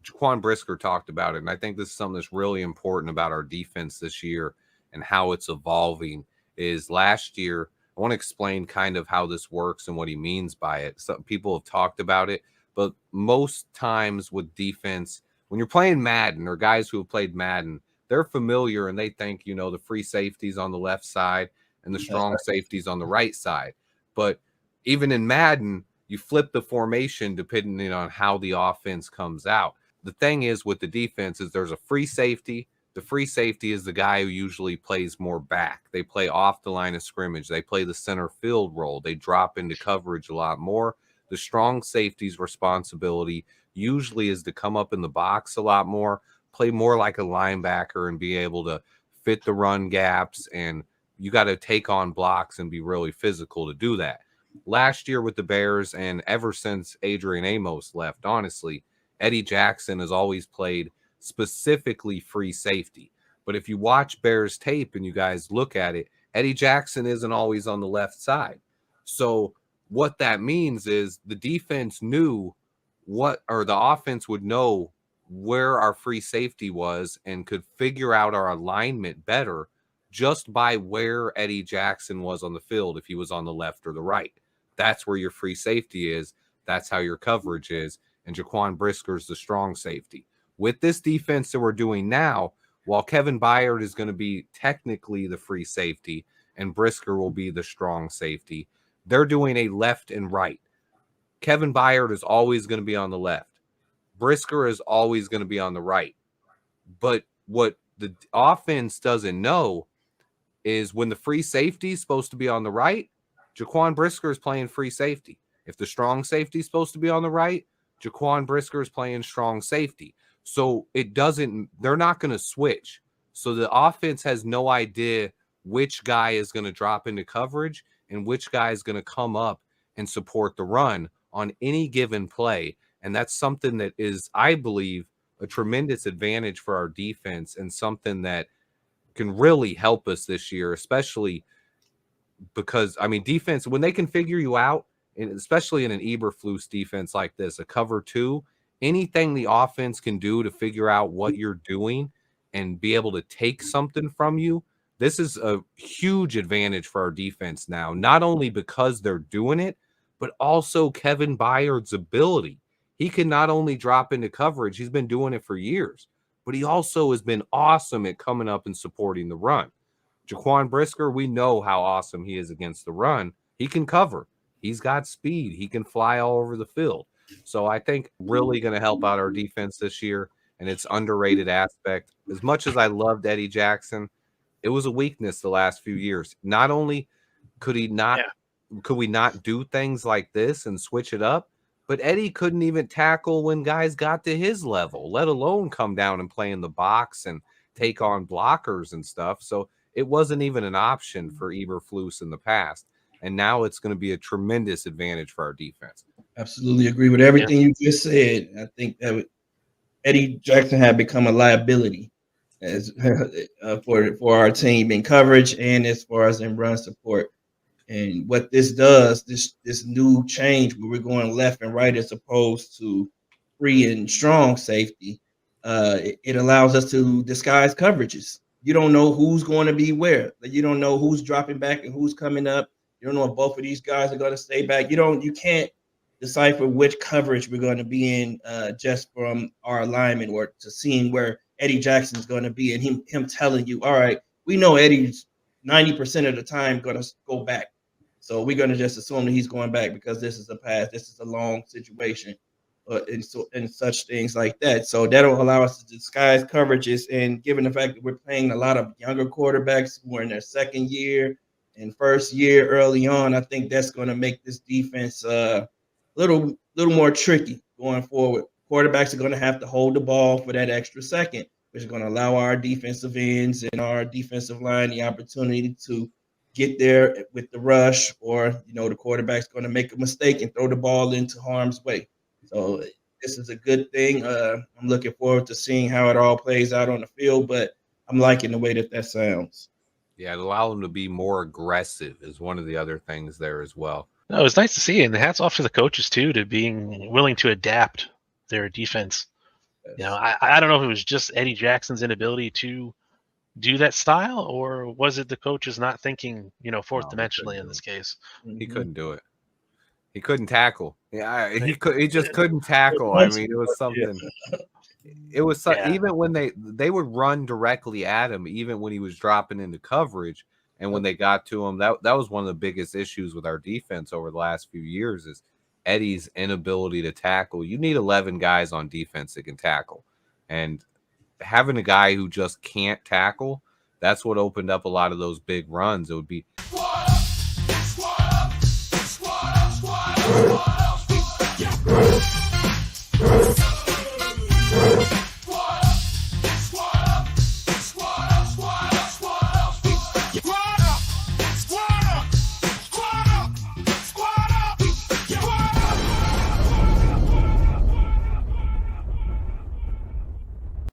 Jaquan Brisker talked about it, and I think this is something that's really important about our defense this year and how it's evolving. Is last year, I want to explain kind of how this works and what he means by it. Some people have talked about it, but most times with defense, when you're playing Madden or guys who have played Madden, they're familiar and they think, the free safeties on the left side and the strong safeties on the right side. But even in Madden, you flip the formation depending on how the offense comes out. The thing is with the defense is there's a free safety. The free safety is the guy who usually plays more back. They play off the line of scrimmage. They play the center field role. They drop into coverage a lot more. The strong safety's responsibility usually is to come up in the box a lot more, play more like a linebacker and be able to fit the run gaps. And you got to take on blocks and be really physical to do that. Last year with the Bears and ever since Adrian Amos left, honestly, Eddie Jackson has always played specifically free safety. But if you watch Bears tape and you guys look at it, Eddie Jackson isn't always on the left side. So what that means is the defense knew the offense would know where our free safety was and could figure out our alignment better just by where Eddie Jackson was on the field, if he was on the left or the right. That's where your free safety is. That's how your coverage is. And Jaquan Brisker's the strong safety. With this defense that we're doing now, while Kevin Byard is going to be technically the free safety and Brisker will be the strong safety, they're doing a left and right. Kevin Byard is always going to be on the left. Brisker is always going to be on the right. But what the offense doesn't know is when the free safety is supposed to be on the right, Jaquan Brisker is playing free safety. If the strong safety is supposed to be on the right, Jaquan Brisker is playing strong safety. So they're not going to switch. So the offense has no idea which guy is going to drop into coverage and which guy is going to come up and support the run on any given play. And that's something that is, I believe, a tremendous advantage for our defense and something that can really help us this year, especially because, defense, when they can figure you out, and especially in an Eberflus defense like this, a cover two, anything the offense can do to figure out what you're doing and be able to take something from you, this is a huge advantage for our defense now, not only because they're doing it, but also Kevin Byard's ability. He can not only drop into coverage, he's been doing it for years, but he also has been awesome at coming up and supporting the run. Jaquan Brisker, we know how awesome he is against the run. He can cover. He's got speed. He can fly all over the field. So I think really going to help out our defense this year, and its underrated aspect. As much as I loved Eddie Jackson, it was a weakness the last few years. Not only could we not do things like this and switch it up, but Eddie couldn't even tackle when guys got to his level, let alone come down and play in the box and take on blockers and stuff. So it wasn't even an option for Eberflus in the past. And now it's going to be a tremendous advantage for our defense. Absolutely agree with everything you just said. I think that Eddie Jackson had become a liability as for our team in coverage and as far as in run support. And what this does, this new change where we're going left and right as opposed to free and strong safety, it allows us to disguise coverages. You don't know who's going to be where. You don't know who's dropping back and who's coming up. You don't know if both of these guys are going to stay back. You can't decipher which coverage we're going to be in just from our alignment or to seeing where Eddie Jackson's going to be and him telling you, all right, we know Eddie's 90% of the time going to go back. So we're going to just assume that he's going back because this is a pass, this is a long situation, and such things like that. So that'll allow us to disguise coverages. And given the fact that we're playing a lot of younger quarterbacks who are in their second year and first year early on, I think that's going to make this defense little more tricky going forward. Quarterbacks are going to have to hold the ball for that extra second, which is going to allow our defensive ends and our defensive line the opportunity to get there with the rush, or the quarterback's going to make a mistake and throw the ball into harm's way. So this is a good thing. I'm looking forward to seeing how it all plays out on the field, but I'm liking the way that sounds. Yeah, it allows them to be more aggressive is one of the other things there as well. No, it was nice to see, and hats off to the coaches too, to being willing to adapt their defense You know, I don't know if it was just Eddie Jackson's inability to do that style, or was it the coaches not thinking, fourth No, he couldn't dimensionally in do this it. case? He Mhm. couldn't do it. He couldn't tackle. Yeah, he Right. could. He just couldn't tackle. I mean, it was something. It was Yeah. even when they would run directly at him, even when he was dropping into coverage, and when they got to him, that was one of the biggest issues with our defense over the last few years is Eddie's inability to tackle. You need 11 guys on defense that can tackle, and having a guy who just can't tackle, that's what opened up a lot of those big runs. It would be